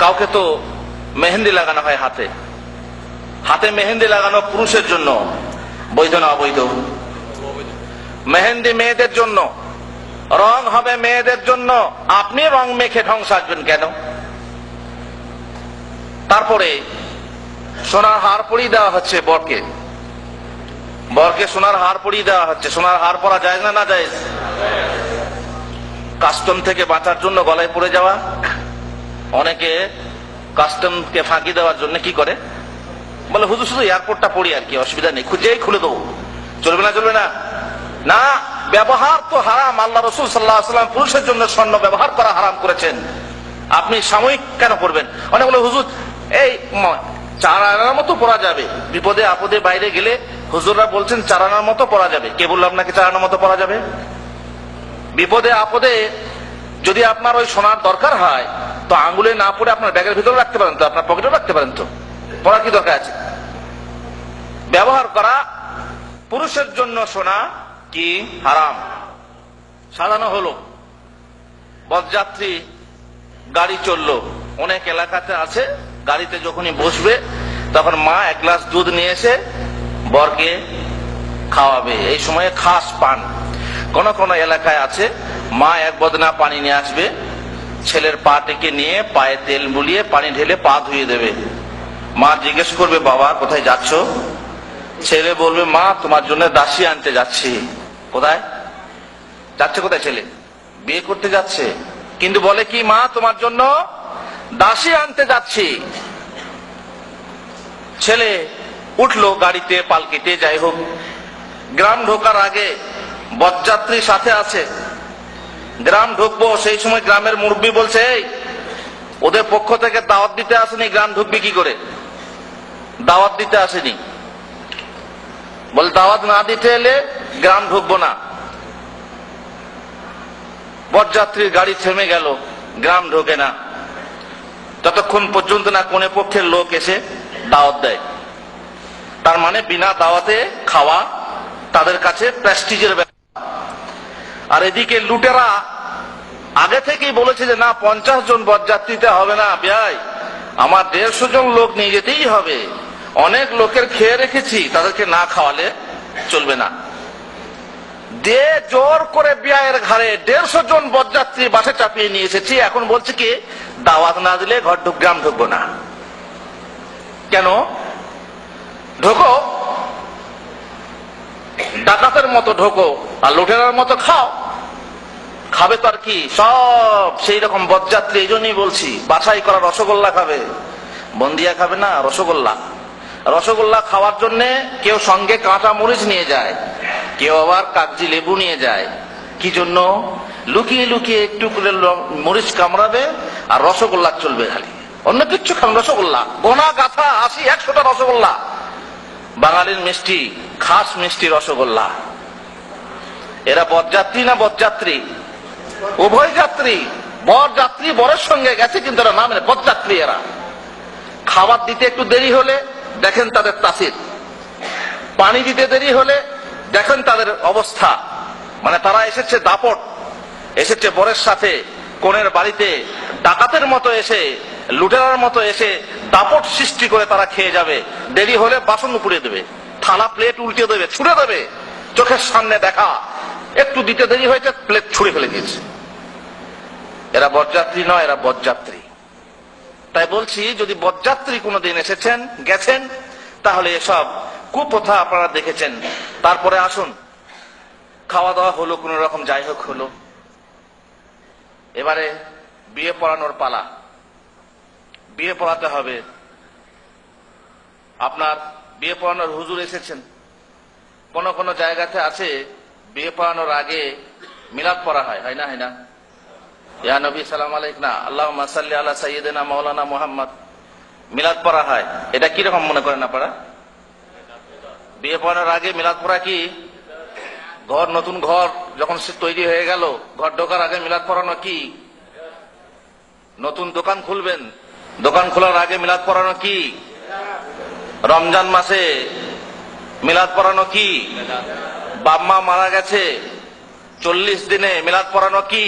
কাউকে তো মেহেন্দি লাগানো হয় হাতে, হাতে মেহেন্দি লাগানো পুরুষের জন্য বৈধ না অবৈধ? মেহেন্দি মেয়েদের জন্য, রং হবে মেয়েদের জন্য, আপনি রং মেখে ঢং সাজবেন কেন? তারপরে সোনার হার পরিয়ে দেওয়া হচ্ছে বরকে, বরকে সোনার হার পরিয়ে দেওয়া হচ্ছে। সোনার হার পরা যায় না, না যায়? কাস্টম থেকে বাঁচার জন্য গলায় পড়ে যাওয়া, অনেকে কাস্টমকে ফাঁকি দেওয়ার জন্য কি করে, বলে হুজুর শুধু এয়ারপোর্টটা পড়ি আর কি, অসুবিধা নেই, খুঁজেই খুলে দেবো। চলবে না, চলবে না। না, ব্যবহার তো হারাম। আল্লাহ রাসূল সাল্লাল্লাহু আলাইহি ওয়াসাল্লাম পুরুষের জন্য স্বর্ণ ব্যবহার করা হারাম করেছেন। আপনি সাময়িক কেন করবেন? অনেক বলে হুজুর এই 4 আনার মতো পরা যাবে, বিপদে আপদে বাইরে গেলে হুজুররা বলছেন 4 আনার মতো পরা যাবে। কে বললো আপনাকে 4 আনার মতো পরা যাবে? বিপদে আপদে যদি আপনার ওই সোনার দরকার হয় তো আঙ্গুলে না পড়ে আপনার ব্যাগের ভিতরে রাখতে পারেন, তো আপনার পকেটেও রাখতে পারেন, তো পড়ার কি দরকার আছে? ব্যবহার করা পুরুষের জন্য সোনা কি হারাম। সাজানো হলো, বরযাত্রী গাড়ি চললো, অনেক এলাকাতে আছে গাড়িতে যখনই বসবে তখন মা 1 গ্লাস দুধ নিয়ে এসে বরকে খাওয়াবে। এই সময়ে খাস পান। কোন কোন এলাকায় আছে মা 1 বদনা পানি নিয়ে আসবে, ছেলের পা টেকে নিয়ে পায়ে তেল বুলিয়ে পানি ঢেলে পা ধুয়ে দেবে। মা জিজ্ঞেস করবে বাবা কোথায় যাচ্ছ? ছেলে বলবে মা তোমার জন্য দাসী আনতে যাচ্ছি। কোথায় যাচ্ছে? কোথায়? ছেলে বিয়ে করতে যাচ্ছে, কিন্তু বলে কি মা তোমার জন্য দাসী আনতে যাচ্ছি। ছেলে উঠলো গাড়িতে, পালকিতে, যাই হোক, গ্রাম ঢোকার আগে বরযাত্রী সাথে আছে, গ্রাম ঢুকবো, সেই সময় গ্রামের মুরব্বী বলছে এই ওদের পক্ষ থেকে দাওয়াত দিতে আসেনি, গ্রাম ঢুকবি কি করে? দাওয়াত দিতে আসেনি। বল দাওয়াত না দিতে এলে গ্রাম ঢুকবো না। বরযাত্রীর গাড়ি থেমে গেল, গ্রাম ঢোকে না ততক্ষণ পর্যন্ত না কোনে পক্ষের লোক এসে দাওয়াত দেয়। তার মানে বিনা দাওয়াতে খাওয়া তাদের কাছে প্রেস্টিজের ব্যাপার। আর এদিকে লুটেরা আগে থেকেই বলেছে যে না 50 জন বরযাত্রীতে হবে না, ভাই আমার 150 জন লোক নিয়ে যেতেই হবে, অনেক লোকের খেয়ে রেখেছি, তাদেরকে না খাওয়ালে চলবে না। দে জোর করে বিয়ের ঘরে 150 জন বরযাত্রী বাসে চাপিয়ে নিয়ে এসেছি, এখন বলছে কি দাওয়াত না দিলে গ্রাম ঢুকবো না। কেন? ঢোকো, ডাকাতের মতো ঢোকো আর লুটেরার মতো খাও। খাবে তো আর কি, সব সেই রকম বরযাত্রী। এই জন্যই বলছি বাছাই করা রসগোল্লা খাবে, বন্দিয়া খাবে না, রসগোল্লা। রসগোল্লা খাওয়ার জন্য কেউ সঙ্গে কাঁচা মরিচ নিয়ে যায়, কেউ আবার কাগজি লেবু নিয়ে যায়। কি জন্য? লুকিয়ে লুকিয়ে একটু করে মরিচ কামড়াবে আর রসগোল্লা চলবে, খালি অন্য কিচ্ছু খাবেন। রসগোল্লা গোনা গাথা 80-100টা রসগোল্লা, বাঙালির মিষ্টি, খাস মিষ্টি রসগোল্লা। এরা বরযাত্রী না বরযাত্রী? উভয় যাত্রী। বরযাত্রী বরের সঙ্গে গেছে কিন্তু এরা নামে বরযাত্রী। এরা খাবার দিতে একটু দেরি হলে দেখেন তাদের তাসির, পানি দিতে দেরি হলে দেখেন তাদের অবস্থা। মানে তারা এসেছে দাপট, এসেছে বরের সাথে কনের বাড়িতে ডাকাতের মতো এসে, লুটেরার মতো এসে দাপট সৃষ্টি করে তারা খেয়ে যাবে। দেরি হলে বাসন উপড়ে দেবে, থালা প্লেট উল্টে দেবে, ছুঁড়ে দেবে। চোখের সামনে দেখা, একটু দিতে দেরি হয়েছে প্লেট ছুঁড়ে ফেলে দিয়েছে। এরা বরযাত্রী নয়, এরা বরযাত্রী। তাই বলছি যদি বরযাত্রী কোনোদিন এসেছেন গেছেন তাহলে এসব কুপ্রথা আপনারা দেখেছেন। তারপরে আসুন, খাওয়া দাওয়া হলো কোন রকম, যাই হোক হলো, এবারে বিয়ে পড়ানোর পালা। বিয়ে পড়াতে হবে। আপনার বিয়ে পড়ানোর হুজুর এসেছেন, কোন কোন জায়গাতে আছে বিয়ে পড়ানোর আগে মিলাদ পড়া হয়, হয় না? হয় না? ইয়া নবী সালাম আলাইক না, আল্লাহুম্মা সাল্লি আলা সাইয়্যিদিনা মাওলানা মুহাম্মদ, মিলাদ পড়া হয়। এটা কি রকম মনে করেন আপনারা? বিয়ে পড়ানোর আগে মিলাদ পড়া কি? ঘর, নতুন ঘর যখন তৈরি হয়ে গেল, ঘর ঢোকার আগে মিলাদ পড়ানো কি? নতুন দোকান খুলবেন, দোকান খোলার আগে মিলাদ পড়ানো কি? রমজান মাসে মিলাদ পড়ানো কি? বাপ-মা মারা গেছে 40 দিনে মিলাদ পড়ানো কি?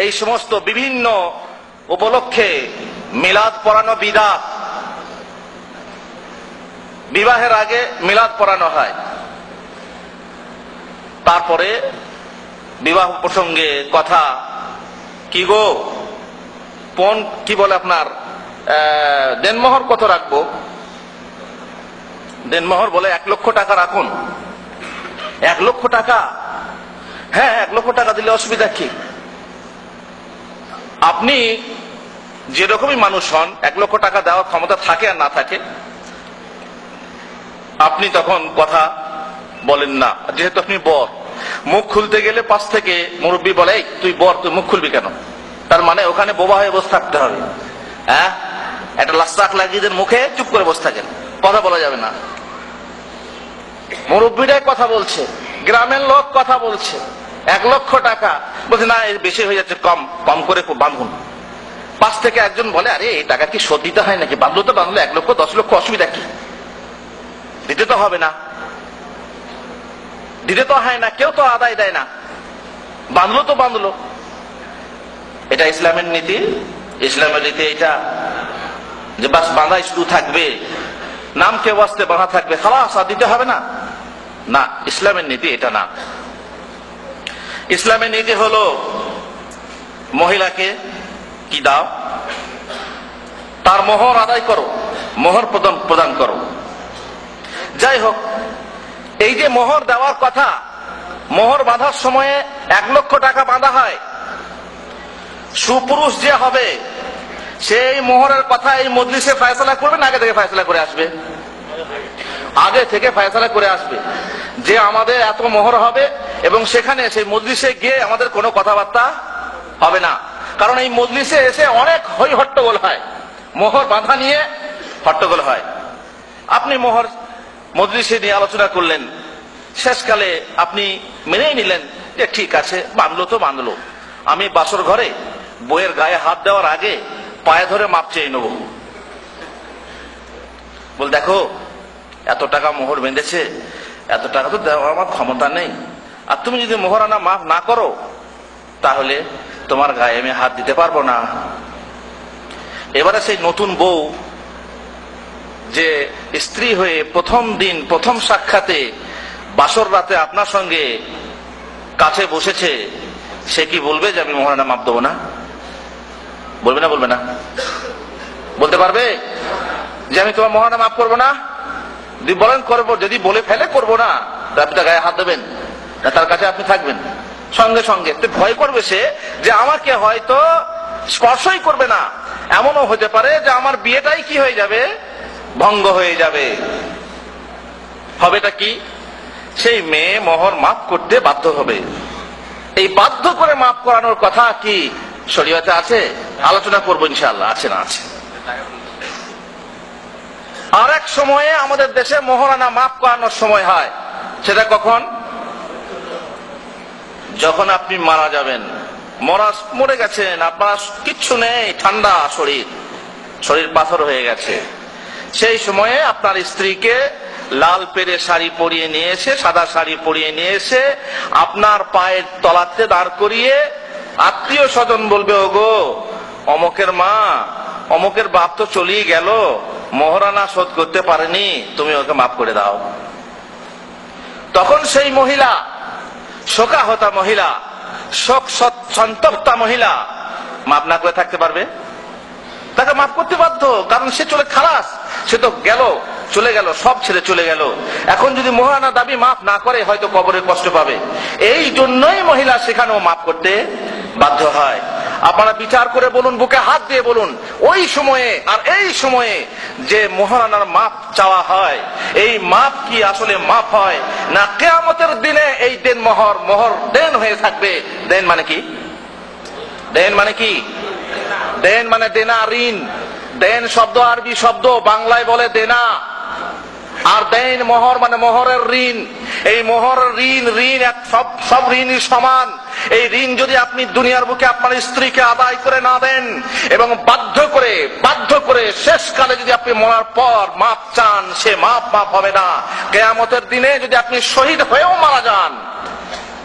এই সমস্ত বিভিন্ন উপলক্ষে মিলাদ পড়ানো বিদআত। বিবাহের আগে মিলাদ পড়ানো হয়, তারপরে বিবাহ প্রসঙ্গে কথা, কি গো পণ কি বলে আপনার দেনমোহর কত রাখবো? দেনমোহর বলে 1 লক্ষ টাকা রাখুন। 1 লক্ষ টাকা? হ্যাঁ, 1 লক্ষ টাকা দিলে অসুবিধা কি? আপনি যেরকমই মানুষ হন, 1 লক্ষ টাকা দেওয়ার ক্ষমতা থাকে আর না থাকে, আপনি তখন কথা বলেন না, যেহেতু আপনি বর। মুখ খুলতে গেলে পাশ থেকে মুরব্বী বলে, এই তুই বর, তুই মুখ খুলবি কেন? তার মানে ওখানে বোবা হয়ে বসে থাকতে হবে। হ্যাঁ, একটা লাস্তাক লাগিয়ে দেন মুখে, চুপ করে বসে থাকেন, কথা বলা যাবে না। মুরব্বীরাই কথা বলছে, গ্রামের লোক কথা বলছে, 1 লক্ষ টাকা বলছে, না এর বেশি হয়ে যাচ্ছে, কম কম করে বাঁধুন। পাশ থেকে একজন বলে, আরে এই টাকা কি শোধ দিতে হয় নাকি? বাঁধলো তো বাঁধলো, 1 লক্ষ 10 লক্ষ অসুবিধা কি? দিতে তো হবে না, দিতে তো হয় না, কেউ তো আদায় দেয় না, বাঁধলো তো বাঁধলো। এটা ইসলামের নীতি? ইসলামের নীতি এটা যে বাস বাঁধাই শুধু থাকবে, নাম কেউ আসতে বাঁধা থাকবে, খালাস, আর দিতে হবে না? না, ইসলামের নীতি এটা না। ইসলামের নীতি হলো মহিলাকে কি দাও, তার মোহর আদায় করো, মোহর প্রদান করো। যাই হোক, এই যে মোহর দেওয়ার কথা, মোহর বাঁধার সময়ে 1 লক্ষ টাকা বাঁধা হয়। সুপুরুষ যে হবে সেই মোহরের কথা এই মজলিসে ফয়সালা করবে না আগে থেকে ফয়সালা করে আসবে? আগে থেকে ফয়সালা করে আসবে যে আমাদের এত মোহর হবে, এবং সেখানে সেই মজলিসে গিয়ে আমাদের কোনো কথাবার্তা হবে না। কারণ এই মজলিসে এসে অনেক হই হট্টগোল হয়, মোহর বাঁধা নিয়ে হট্টগোল হয়। আপনি মোহর মজলিসে নিয়ে আলোচনা করলেন, শেষকালে আপনি মেনেই নিলেন যে ঠিক আছে, বাঁধলো তো বাঁধলো। আমি বাসর ঘরে বইয়ের গায়ে হাত দেওয়ার আগে পায়ে ধরে মাপ চেয়ে নেব, বল দেখো এত টাকা মোহর বেঁধেছে, এত টাকা তো দেওয়ার আমার ক্ষমতা নেই, আর তুমি যদি মোহরানা মাফ না করো তাহলে তোমার গায়ে আমি হাত দিতে পারবো না। এবারে সেই নতুন বউ যে স্ত্রী হয়ে প্রথম দিন প্রথম সাক্ষাতে বাসর রাতে আপনার সঙ্গে কাছে বসেছে, সে কি বলবে যে আমি মোহরানা মাপ দেবো না? বলবে না? বলবে না? বলতে পারবে যে আমি তোমার মোহরানা মাফ করবো না? যদি বলেন করবো, যদি বলে ফেলে করবো না, আপনি তার গায়ে হাত দেবেন না, তার কাছে আপনি থাকবেন সঙ্গে সঙ্গে। তো ভয় করবে সে যে আমাকে হয়তো স্পর্শই করবে না, এমনও হতে পারে যে আমার বিয়েটাই কি হয়ে যাবে, ভঙ্গ হয়ে যাবে। হবেটা কি? সেই মেয়ে মোহর মাফ করতে বাধ্য হবে। এই বাধ্য করে মাফ করানোর কথা কি শরীয়তে আছে? আলোচনা করবো ইনশাআল্লাহ, আছে না? আছে। আর এক সময়ে আমাদের দেশে মোহরানা মাফ করানোর সময় হয়, সেটা কখন? যখন আপনি মারা যাবেন, মরে গেছেন, আপনার কিচ্ছু নেই, ঠান্ডা শরীর পাথর হয়ে গেছে, সেই সময়ে আপনার স্ত্রীকে লাল পেরে শাড়ি পরিয়ে নিয়ে এসে, সাদা শাড়ি পরিয়ে নিয়ে এসে আপনার পায়ের তলাতে দাঁড় করিয়ে আত্মীয় স্বজন বলবে, ওগো অমকের মা, অমকের বাপ তো চলেই গেল, মোহরানা শোধ করতে পারেনি, তুমি ওকে মাফ করে দাও। তখন সেই মহিলা, শোকাহতা মহিলা, শোক সন্তপ্তা মহিলা মাফ না করে থাকতে পারবে? তাকে মাফ করতে বাধ্য, কারণ সে খালাস, সে তো গেল, চলে গেল, সব ছেড়ে চলে গেল। এখন যদি মোহরানা দাবি মাফ না করে হয়তো কবরে কষ্ট পাবে, এই জন্যই মহিলা সেখানেও মাফ করতে বাধ্য হয়। আপনারা বিচার করে বলুন, বুকে হাত দিয়ে বলুন, ওই সময়ে আর এই সময়ে যে মোহরানার মাপ চাওয়া হয়, এই মাপ কি আসলে মাপ হয় না কিয়ামতের দিনে এই দেন মোহর দেন হয়ে থাকবে? দেন মানে কি? দেন মানে কি? দেন মানে দেনা, ঋণ। দেন শব্দ আরবি শব্দ, বাংলায় বলে দেনা, আর দেন মোহর মানে মোহরের ঋণ। এই মোহরের ঋণ সব ঋণই সমান। এই ঋণ যদি আপনি দুনিয়ার বুকে আপনার স্ত্রীকে আদায় করে না দেন এবং বাধ্য করে শেষকালে যদি আপনি মরার পর মাপ চান, সে মাপ হবে না। কিয়ামতের দিনে যদি আপনি শহীদ হয়েও মারা যান,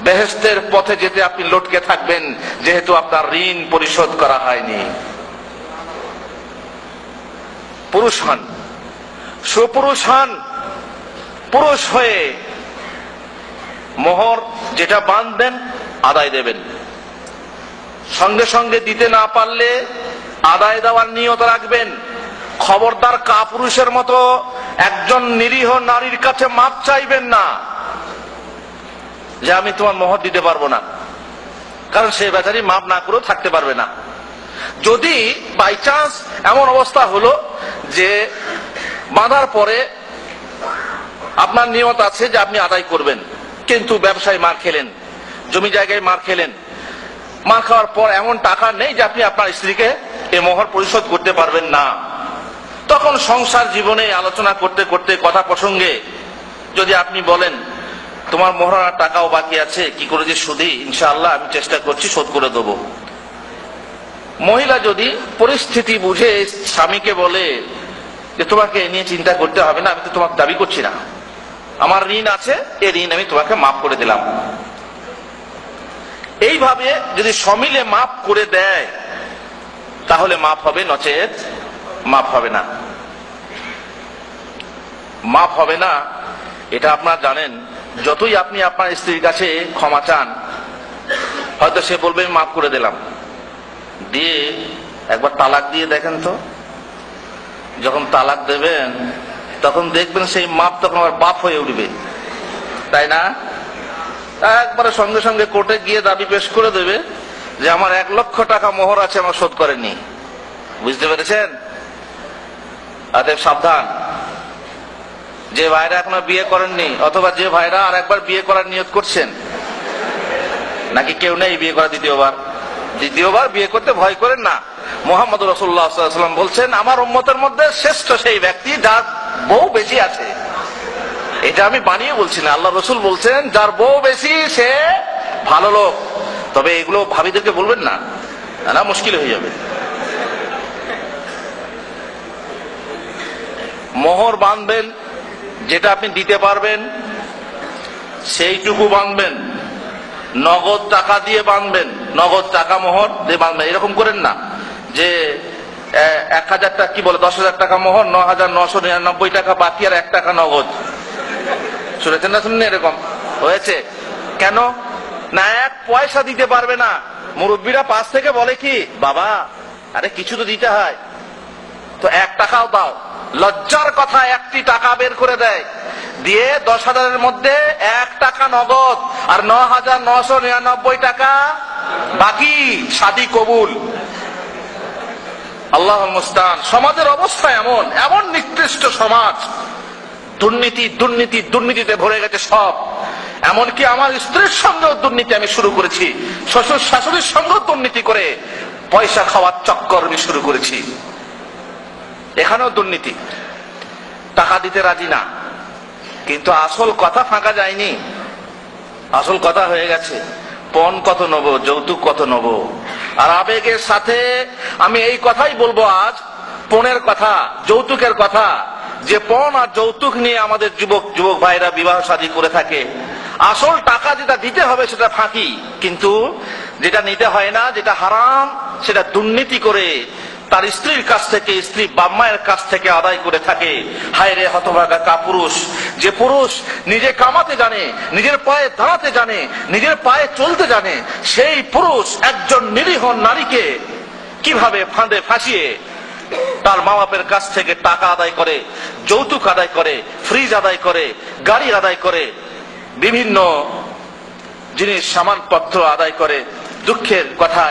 বেহেশতের পথে যেতে আপনি লটকে থাকবেন, যেহেতু আপনার ঋণ পরিশোধ করা হয়নি। পুরুষ হন, সুপুরুষ হন, পুরুষ হয়ে মোহর যেটা বাঁধবেন আদায় দেবেন। সঙ্গে সঙ্গে দিতে না পারলে আদায় দেওয়ার নিয়ত রাখবেন। খবরদার কাপুরুষের মতো একজন নিরীহ নারীর কাছে মাপ চাইবেন না যে আমি তোমার মোহর দিতে পারবো না, কারণ সে বেচারি মাপ না করেও থাকতে পারবে না। যদি বাই চান্স এমন অবস্থা হলো যে বাঁধার পরে আপনার নিয়ত আছে যে আপনি আদায় করবেন, কিন্তু ব্যবসায় মার খেলেন, জমি জায়গায় মার খেলেন, মার খাওয়ার পর এমন টাকা নেই যে আপনি আপনার স্ত্রীকে এ মোহর পরিশোধ করতে পারবেন না, তখন সংসার জীবনে আলোচনা করতে করতে কথা প্রসঙ্গে যদি আপনি বলেন তোমার মোহরার টাকাও বাকি আছে, কি করে যে সুদি, ইনশাআল্লাহ আমি চেষ্টা করছি শোধ করে দেবো। মহিলা যদি পরিস্থিতি বুঝে স্বামীকে বলে যে তোমাকে নিয়ে চিন্তা করতে হবে না, আমি তো তোমাকে দাবি করছি না, আমার ঋণ আছে, এই ঋণ আমি তোমাকে মাফ করে দিলাম, এইভাবে যদি সমিলে মাফ করে দেয় তাহলে মাফ হবে, নচেত মাফ হবে না। মাফ হবে না এটা আপনারা জানেন। যতই আপনি আপনার স্ত্রীর কাছে ক্ষমা চান, হয়তো সে বলবে মাফ করে দিলাম, দিয়ে একবার তালাক দিয়ে দেখেন তো, যখন তালাক দেবেন তখন দেখবেন সেই মাপ তখন আবার বাপ হয়ে উঠবে, তাই না? একবারে সঙ্গে সঙ্গে কোর্টে গিয়ে দাবি পেশ করে দেবে যে আমার 1 লক্ষ টাকা মোহর আছে, আমার শোধ করেননি। বুঝতে পেরেছেন? অতএব সাবধান। যে ভাইরা এখনো বিয়ে করেননি, অথবা যে ভাইরা আর একবার বিয়ে করার নিয়ত করছেন, নাকি কেউ নেই বিয়ে করা দ্বিতীয়বার বিয়ে করতে ভয় করেন না। মুহাম্মদ রাসূলুল্লাহ সাল্লাল্লাহু আলাইহি ওয়াসাল্লাম বলছেন আমার উম্মতের মধ্যে শ্রেষ্ঠ সেই ব্যক্তি যার বউ বেশি আছে। এটা আমি বানিয়ে বলছি না, আল্লাহ রসুল বলছেন যার বউ বেশি সে ভালো লোক। তবে এগুলো ভাবিদেরকে বলবেন না, না মুশকিল হয়ে যাবে। মোহর বাঁধবেন, যেটা আপনি দিতে পারবেন সেইটুকু বাঁধবেন, নগদ টাকা দিয়ে বাঁধবেন, নগদ টাকা মোহর দিয়ে বাঁধবেন। এরকম করেন না যে 1000 টাকা, কি বলে 10,000 টাকা মোহর, 9,999 টাকা বাকি আর 1 টাকা নগদ। শুনেছেন না শুনেন? এরকম হয়েছে কেন? না 1 পয়সা দিতে পারবে না। মুরব্বীরা পাশ থেকে বলে কি, বাবা আরে কিছু তো দিতে হয়, তো 1 টাকাও দাও। লজ্জার কথা, 1টি টাকা বের করে দেয়, দিয়ে 10,000-এর মধ্যে 1 টাকা নগদ আর 9,999 টাকা বাকি। শাদী কবুল। আল্লাহুল মুস্তান। সমাজের অবস্থা এমন, এমন নিকৃষ্ট সমাজ, দুর্নীতিতে ভরে গেছে সব। এমনকি আমার স্ত্রীর সঙ্গেও দুর্নীতি আমি শুরু করেছি, শ্বশুর শাশুড়ির সঙ্গেও দুর্নীতি করে পয়সা খাওয়ার চক্কর আমি শুরু করেছি। এখানেও দুর্নীতি, টাকা দিতে রাজি না, কিন্তু আসল কথা ফাঁকা যায়নি। আসল কথা হয়ে গেছে পণ কত নেবো, যৌতুক কত নেবো। আর আবেগের সাথে আমি এই কথাই বলবো আজ, পণের কথা, যৌতুকের কথা, যে পণ আর যৌতুক নিয়ে আমাদের যুবক ভাইরা বিবাহ শাদী করে থাকে। আসল টাকা যেটা দিতে হবে সেটা ফাঁকি, কিন্তু যেটা নিতে হয় না, যেটা হারাম, সেটা দুর্নীতি করে তার স্ত্রীর কাছ থেকে, স্ত্রী বাম্মায়ের কাছ থেকে আদায় করে থাকে। হায় রে হতভাগা কাপুরুষ! যে পুরুষ নিজে কামাতে জানে, নিজের পায়ে দাঁড়াতে জানে, নিজের পায়ে চলতে জানে, সেই পুরুষ একজন নিরীহ নারীকে কিভাবে ফাঁদে ফাঁসিয়ে তার মা বাপের কাছ থেকে টাকা আদায় করে, যৌতুক আদায় করে, ফ্রিজ আদায় করে, গাড়ি আদায় করে, বিভিন্ন জিনিস সামানপত্র আদায় করে। দুঃখের কথা,